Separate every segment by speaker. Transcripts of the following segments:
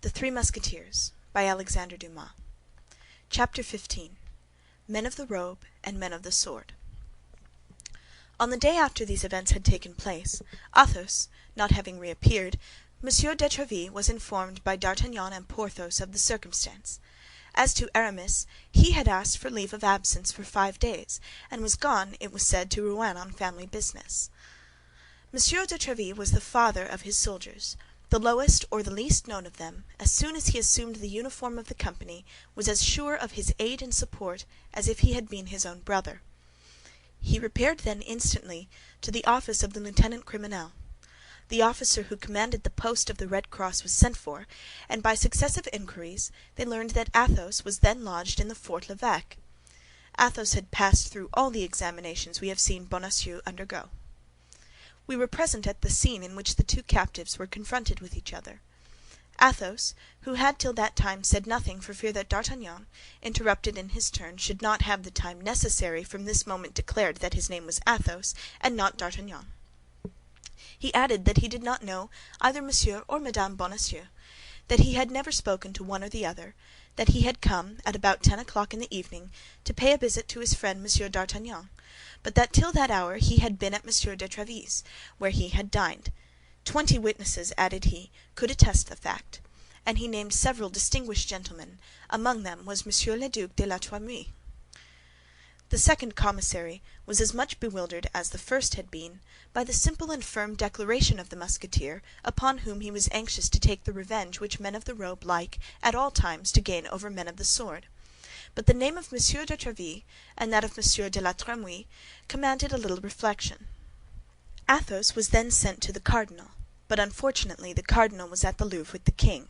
Speaker 1: The Three Musketeers by Alexandre Dumas. Chapter 15. Men of the Robe and Men of the Sword. On the day after these events had taken place, Athos not having reappeared, Monsieur de Tréville was informed by D'Artagnan and Porthos of the circumstance. As to Aramis, he had asked for leave of absence for 5 days, and was gone, it was said, to Rouen on family business. Monsieur de Tréville was the father of his soldiers. The lowest or the least known of them, as soon as he assumed the uniform of the company, was as sure of his aid and support as if he had been his own brother. He repaired then instantly to the office of the lieutenant criminel. The officer who commanded the post of the Red Cross was sent for, and by successive inquiries they learned that Athos was then lodged in the Fort l'Evêque. Athos had passed through all the examinations we have seen Bonacieux undergo. We were present at the scene in which the two captives were confronted with each other. Athos, who had till that time said nothing for fear that D'Artagnan, interrupted in his turn, should not have the time necessary, from this moment declared that his name was Athos and not D'Artagnan. He added that he did not know either Monsieur or Madame Bonacieux, that he had never spoken to one or the other, that he had come, at about 10 o'clock in the evening, to pay a visit to his friend Monsieur d'Artagnan, but that till that hour he had been at Monsieur de Tréville's, where he had dined. 20 witnesses, added he, could attest the fact, and he named several distinguished gentlemen. Among them was Monsieur le Duc de la Trémouille. The second commissary was as much bewildered as the first had been by the simple and firm declaration of the Musketeer, upon whom he was anxious to take the revenge which men of the robe like, at all times, to gain over men of the sword. But the name of Monsieur de Tréville and that of Monsieur de la Trémouille commanded a little reflection. Athos was then sent to the cardinal, but unfortunately the cardinal was at the Louvre with the king.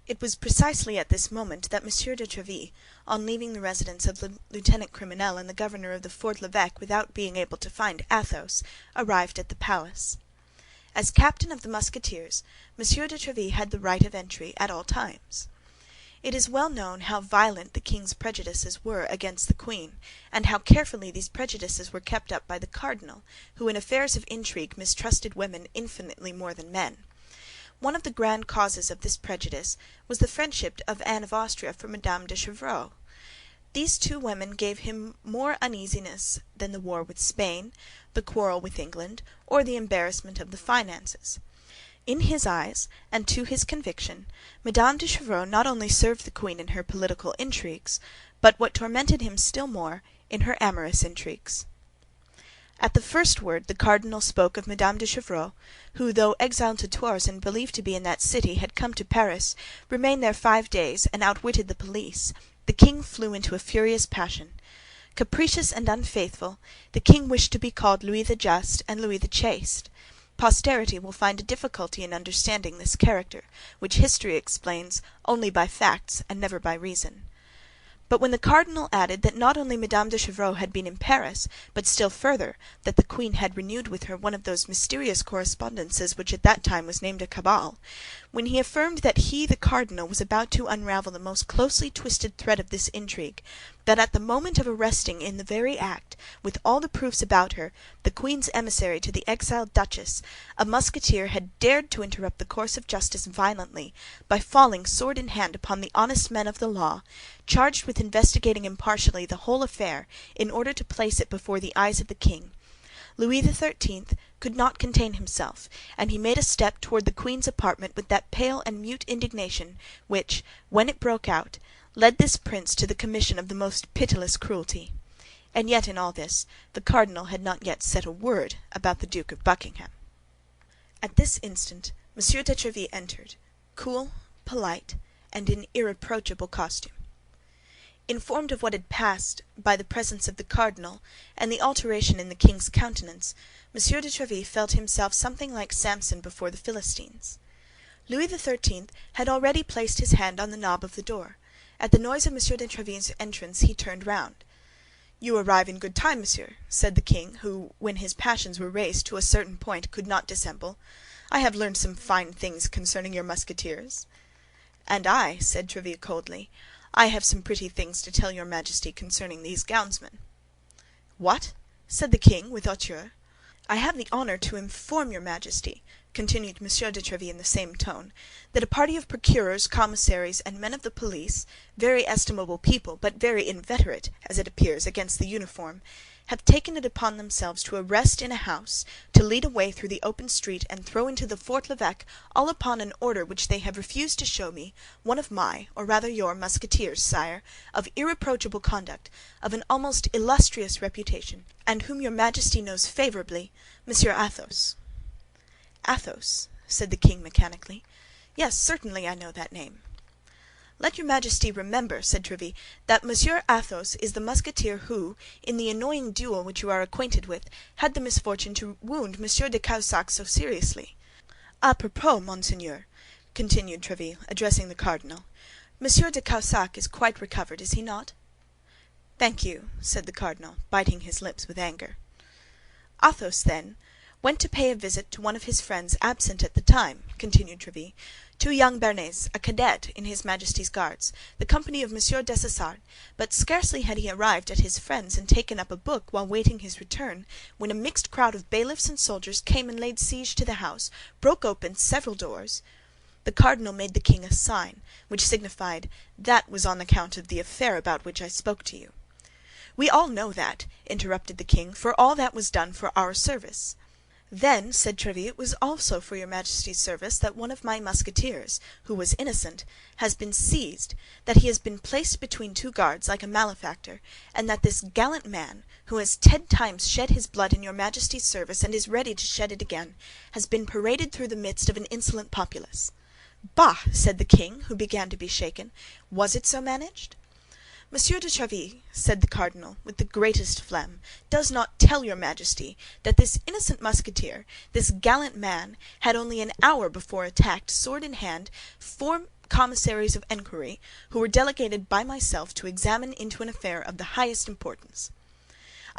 Speaker 1: It was precisely at this moment that Monsieur de Tréville, on leaving the residence of the lieutenant criminel and the governor of the Fort l'Evêque without being able to find Athos, arrived at the palace. As captain of the Musketeers, Monsieur de Tréville had the right of entry at all times. It is well known how violent the king's prejudices were against the queen, and how carefully these prejudices were kept up by the cardinal, who in affairs of intrigue mistrusted women infinitely more than men. One of the grand causes of this prejudice was the friendship of Anne of Austria for Madame de Chevreuse. These two women gave him more uneasiness than the war with Spain, the quarrel with England, or the embarrassment of the finances. In his eyes, and to his conviction, Madame de Chevreuse not only served the queen in her political intrigues, but what tormented him still more, in her amorous intrigues. At the first word the cardinal spoke of Madame de Chevreuse, who, though exiled to Tours and believed to be in that city, had come to Paris, remained there 5 days, and outwitted the police. The king flew into a furious passion. Capricious and unfaithful, the king wished to be called Louis the Just and Louis the Chaste. Posterity will find a difficulty in understanding this character, which history explains only by facts and never by reason. But when the cardinal added that not only Madame de Chevreuse had been in Paris, but still further, that the queen had renewed with her one of those mysterious correspondences which at that time was named a cabal, when he affirmed that he, the cardinal, was about to unravel the most closely twisted thread of this intrigue, that at the moment of arresting in the very act, with all the proofs about her, the queen's emissary to the exiled duchess, a Musketeer had dared to interrupt the course of justice violently, by falling sword in hand upon the honest men of the law, charged with investigating impartially the whole affair in order to place it before the eyes of the king, Louis XIII could not contain himself, and he made a step toward the queen's apartment with that pale and mute indignation which, when it broke out, led this prince to the commission of the most pitiless cruelty. And yet in all this the cardinal had not yet said a word about the Duke of Buckingham. At this instant Monsieur de Tréville entered, cool, polite, and in irreproachable costume. Informed of what had passed by the presence of the cardinal and the alteration in the king's countenance, Monsieur de Tréville felt himself something like Samson before the Philistines. Louis XIII had already placed his hand on the knob of the door. At the noise of Monsieur de Tréville's entrance he turned round. "You arrive in good time, monsieur," said the king, who, when his passions were raised to a certain point, could not dissemble. "I have learned some fine things concerning your Musketeers." "And I," said Tréville coldly, "I have some pretty things to tell your Majesty concerning these gownsmen." "What?" said the king, with hauteur. "I have the honor to inform your Majesty," continued Monsieur de Tréville in the same tone, that a party of procureurs, commissaries, and men of the police, very estimable people, but very inveterate, as it appears, against the uniform, have taken it upon themselves to arrest in a house, to lead away through the open street, and throw into the Fort l'Evêque, all upon an order which they have refused to show me, one of my, or rather your, Musketeers, sire, of irreproachable conduct, of an almost illustrious reputation, and whom your Majesty knows favorably, Monsieur Athos." "Athos," said the king mechanically. "Yes, certainly I know that name." "Let your Majesty remember," said Tréville, "that Monsieur Athos is the Musketeer who, in the annoying duel which you are acquainted with, had the misfortune to wound Monsieur de Cahusac so seriously. A propos, monseigneur," continued Tréville, addressing the cardinal, "Monsieur de Cahusac is quite recovered, is he not?" "Thank you," said the cardinal, biting his lips with anger. "Athos, then, went to pay a visit to one of his friends absent at the time," continued Tréville, "two young Béarnais, a cadet in his Majesty's Guards, the company of Monsieur Dessessart; but scarcely had he arrived at his friend's and taken up a book while waiting his return, when a mixed crowd of bailiffs and soldiers came and laid siege to the house, broke open several doors—" The cardinal made the king a sign, which signified, "That was on account of the affair about which I spoke to you." "We all know that," interrupted the king, "for all that was done for our service." "Then," said Tréville, "it was also for your Majesty's service that one of my Musketeers, who was innocent, has been seized, that he has been placed between two guards like a malefactor, and that this gallant man, who has 10 times shed his blood in your Majesty's service and is ready to shed it again, has been paraded through the midst of an insolent populace." "Bah!" said the king, who began to be shaken. "Was it so managed?" "Monsieur de Tréville," said the cardinal, with the greatest phlegm, "does not tell your Majesty that this innocent Musketeer, this gallant man, had only an hour before attacked, sword in hand, 4 commissaries of enquiry, who were delegated by myself to examine into an affair of the highest importance."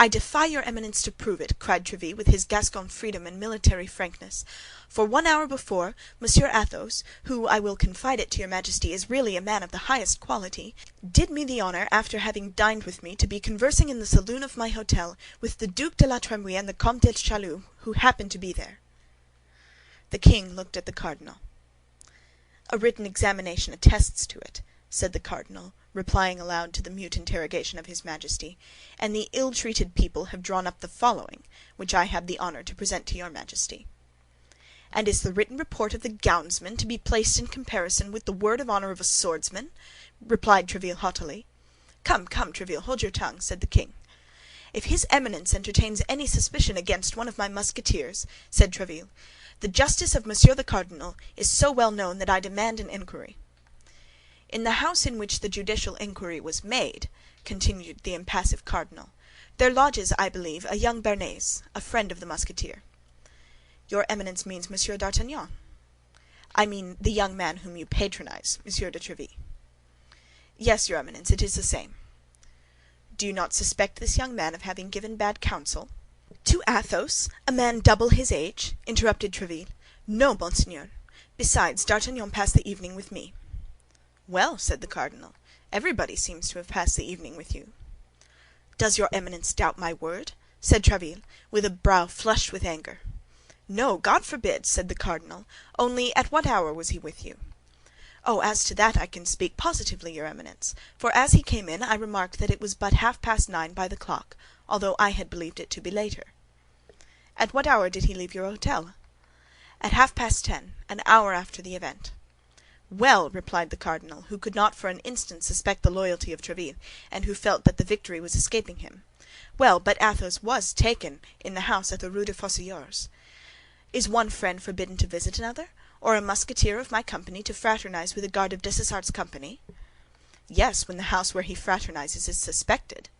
Speaker 1: "I defy your Eminence to prove it," cried Tréville, with his Gascon freedom and military frankness. "For 1 hour before, Monsieur Athos, who, I will confide it to your Majesty, is really a man of the highest quality, did me the honor, after having dined with me, to be conversing in the saloon of my hôtel with the Duc de la Trémouille and the Comte de Châlus, who happened to be there." The king looked at the cardinal. "A written examination attests to it," said the cardinal, replying aloud to the mute interrogation of his Majesty, "and the ill-treated people have drawn up the following, which I have the honor to present to your Majesty." "And is the written report of the gownsman to be placed in comparison with the word of honor of a swordsman?" replied Tréville haughtily. "Come, come, Tréville, hold your tongue," said the king. "If his Eminence entertains any suspicion against one of my Musketeers," said Tréville, "the justice of Monsieur the Cardinal is so well known that I demand an inquiry." "In the house in which the judicial inquiry was made," continued the impassive cardinal, "there lodges, I believe, a young Béarnais, a friend of the Musketeer." "Your Eminence means Monsieur d'Artagnan." "I mean the young man whom you patronize, Monsieur de Tréville." "Yes, your Eminence, it is the same." "Do you not suspect this young man of having given bad counsel?" "To Athos, a man double his age?" interrupted Tréville. "No, monseigneur. Besides, D'Artagnan passed the evening with me." "Well," said the cardinal, "everybody seems to have passed the evening with you." "Does your Eminence doubt my word?" said Tréville, with a brow flushed with anger. "No, God forbid!" said the cardinal. "Only at what hour was he with you?" "Oh, as to that I can speak positively, your Eminence, for as he came in I remarked that it was but 9:30 by the clock, although I had believed it to be later." "At what hour did he leave your hôtel?" "At 10:30, an hour after the event." "Well," replied the cardinal, who could not for an instant suspect the loyalty of Tréville, and who felt that the victory was escaping him, "well, but Athos was taken in the house at the Rue des Fossoyeurs. Is one friend forbidden to visit another, or a Musketeer of my company to fraternize with a guard of Dessessart's company?" "Yes, when the house where he fraternizes is suspected."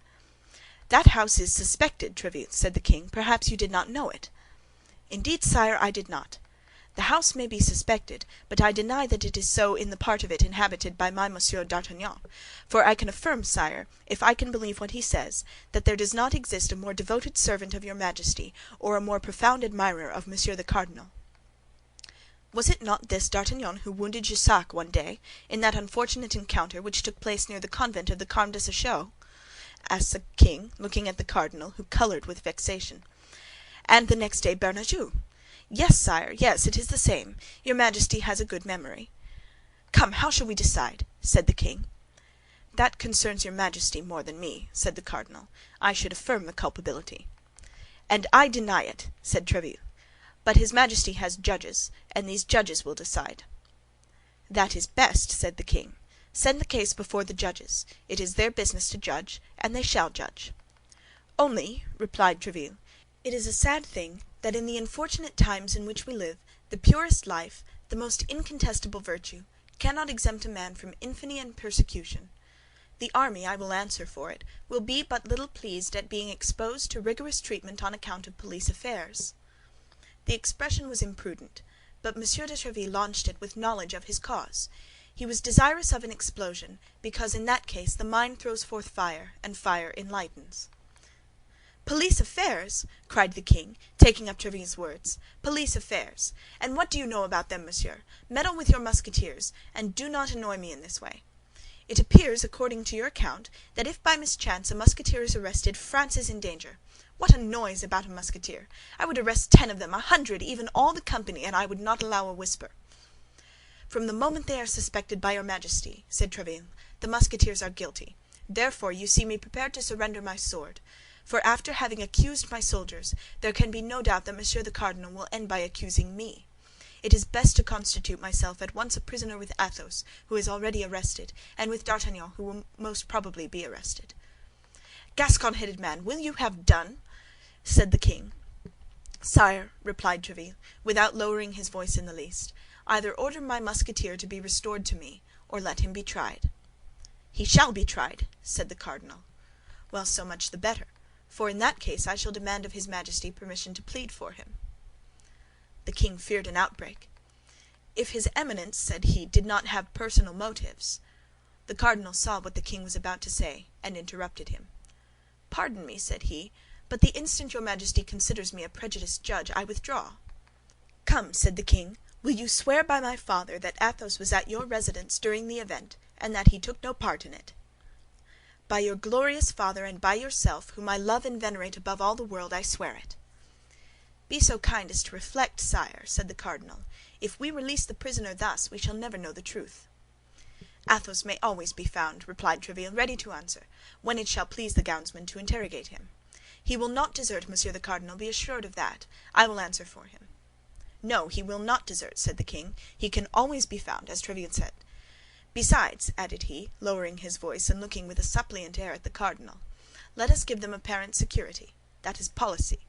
Speaker 1: "That house is suspected, Tréville," said the king. "Perhaps you did not know it." "Indeed, sire, I did not. The house may be suspected, but I deny that it is so in the part of it inhabited by my Monsieur d'Artagnan; for I can affirm, sire, if I can believe what he says, that there does not exist a more devoted servant of your Majesty, or a more profound admirer of Monsieur the Cardinal." "Was it not this D'Artagnan who wounded Jussac one day, in that unfortunate encounter which took place near the convent of the Carmes Déchaussés?" asked the king, looking at the cardinal, who colored with vexation. "And the next day Bernajoux?" "Yes, sire, yes, it is the same. Your Majesty has a good memory." "Come, how shall we decide?" said the king. "That concerns your Majesty more than me," said the cardinal. "I should affirm the culpability." "And I deny it," said Tréville. "But his Majesty has judges, and these judges will decide." "That is best," said the king. "Send the case before the judges. It is their business to judge, and they shall judge." "Only," replied Tréville, "it is a sad thing that in the unfortunate times in which we live, the purest life, the most incontestable virtue, cannot exempt a man from infamy and persecution. The army, I will answer for it, will be but little pleased at being exposed to rigorous treatment on account of police affairs." The expression was imprudent, but M. de Tréville launched it with knowledge of his cause. He was desirous of an explosion, because in that case the mine throws forth fire, and fire enlightens. "Police affairs!" cried the king, taking up Tréville's words. "Police affairs! And what do you know about them, monsieur? Meddle with your Musketeers, and do not annoy me in this way. It appears, according to your account, that if by mischance a Musketeer is arrested, France is in danger. What a noise about a Musketeer! I would arrest 10 of them, 100, even all the company, and I would not allow a whisper." "From the moment they are suspected by your Majesty," said Tréville, "the Musketeers are guilty. Therefore you see me prepared to surrender my sword. For after having accused my soldiers, there can be no doubt that Monsieur the Cardinal will end by accusing me. It is best to constitute myself at once a prisoner with Athos, who is already arrested, and with D'Artagnan, who will most probably be arrested." "Gascon-headed man, will you have done?" said the king. "Sire," replied Tréville, without lowering his voice in the least, "either order my Musketeer to be restored to me, or let him be tried." "He shall be tried," said the cardinal. "Well, so much the better, for in that case I shall demand of his Majesty permission to plead for him." The king feared an outbreak. "If his Eminence," said he, "did not have personal motives—" The cardinal saw what the king was about to say, and interrupted him. "Pardon me," said he, "but the instant your Majesty considers me a prejudiced judge, I withdraw." "Come," said the king, "will you swear by my father that Athos was at your residence during the event, and that he took no part in it?" "By your glorious father and by yourself, whom I love and venerate above all the world, I swear it." "Be so kind as to reflect, sire," said the cardinal. "If we release the prisoner thus, we shall never know the truth." "Athos may always be found," replied Tréville, "ready to answer, when it shall please the gownsmen to interrogate him. He will not desert, Monsieur the Cardinal, be assured of that. I will answer for him." "No, he will not desert," said the king. "He can always be found, as Tréville said. Besides," added he, lowering his voice and looking with a suppliant air at the cardinal, "let us give them apparent security. That is policy."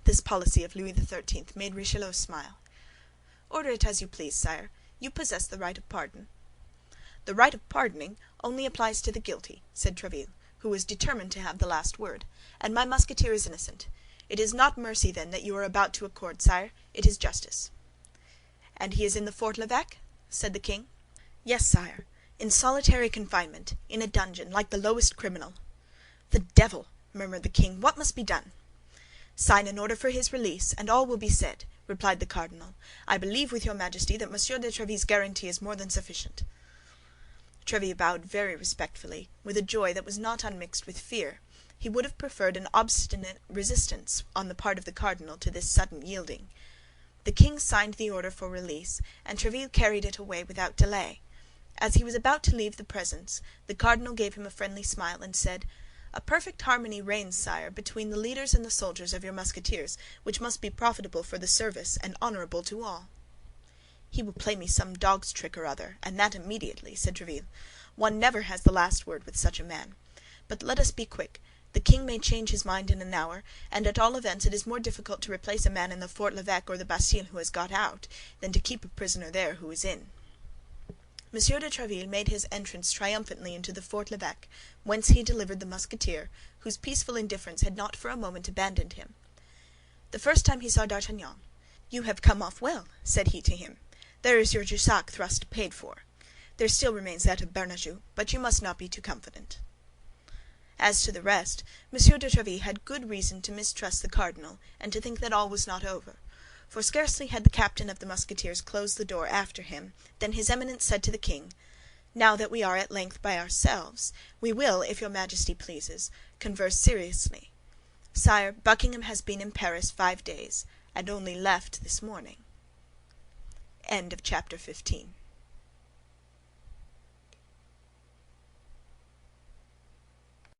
Speaker 1: This policy of Louis XIII. Made Richelieu smile. "Order it as you please, sire. You possess the right of pardon." "The right of pardoning only applies to the guilty," said Tréville, who was determined to have the last word, "and my Musketeer is innocent. It is not mercy, then, that you are about to accord, sire; it is justice." "And he is in the Fort l'Evêque?" said the king. "Yes, sire, in solitary confinement, in a dungeon, like the lowest criminal." "The devil!" murmured the king. "What must be done?" "Sign an order for his release, and all will be said," replied the cardinal. "I believe, with your Majesty, that Monsieur de Tréville's guarantee is more than sufficient." Tréville bowed very respectfully, with a joy that was not unmixed with fear. He would have preferred an obstinate resistance on the part of the cardinal to this sudden yielding. The king signed the order for release, and Tréville carried it away without delay. As he was about to leave the presence, the cardinal gave him a friendly smile and said, "A perfect harmony reigns, sire, between the leaders and the soldiers of your Musketeers, which must be profitable for the service and honorable to all." "He will play me some dog's trick or other, and that immediately," said Tréville. "One never has the last word with such a man. But let us be quick. The king may change his mind in an hour, and at all events it is more difficult to replace a man in the Fort l'Evêque or the Bastille who has got out, than to keep a prisoner there who is in." Monsieur de Tréville made his entrance triumphantly into the Fort l'Evêque, whence he delivered the Musketeer, whose peaceful indifference had not for a moment abandoned him. The first time he saw D'Artagnan, "You have come off well," said he to him. "There is your Jussac thrust paid for. There still remains that of Bernajoux, but you must not be too confident." As to the rest, Monsieur de Tréville had good reason to mistrust the cardinal and to think that all was not over; for scarcely had the captain of the Musketeers closed the door after him than his Eminence said to the king, "Now that we are at length by ourselves, we will, if your Majesty pleases, converse seriously. Sire, Buckingham has been in Paris 5 days. and only left this morning. Chapter 16